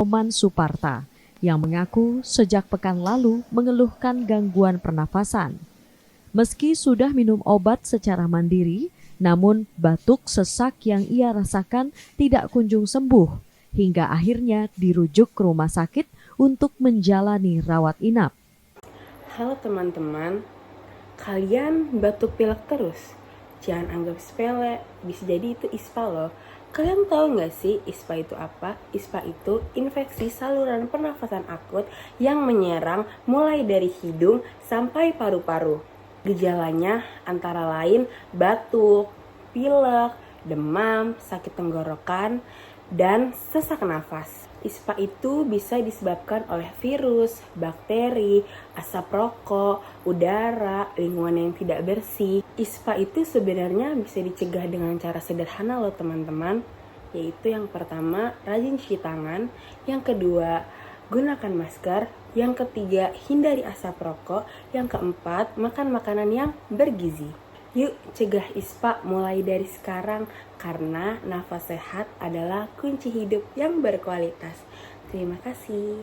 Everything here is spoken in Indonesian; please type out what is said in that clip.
Oman Suparta, yang mengaku sejak pekan lalu mengeluhkan gangguan pernafasan. Meski sudah minum obat secara mandiri, namun batuk sesak yang ia rasakan tidak kunjung sembuh, hingga akhirnya dirujuk ke rumah sakit untuk menjalani rawat inap. Halo teman-teman, kalian batuk pilek terus? Jangan anggap sepele, bisa jadi itu ISPA loh. Kalian tahu nggak sih ISPA itu apa? ISPA itu infeksi saluran pernafasan akut yang menyerang mulai dari hidung sampai paru-paru. Gejalanya antara lain batuk, pilek, demam, sakit tenggorokan, dan sesak nafas. ISPA itu bisa disebabkan oleh virus, bakteri, asap rokok, udara, lingkungan yang tidak bersih. ISPA itu sebenarnya bisa dicegah dengan cara sederhana loh teman-teman. Yaitu yang pertama, rajin cuci tangan. Yang kedua, gunakan masker. Yang ketiga, hindari asap rokok. Yang keempat, makan makanan yang bergizi. Yuk cegah ISPA mulai dari sekarang, karena nafas sehat adalah kunci hidup yang berkualitas. Terima kasih.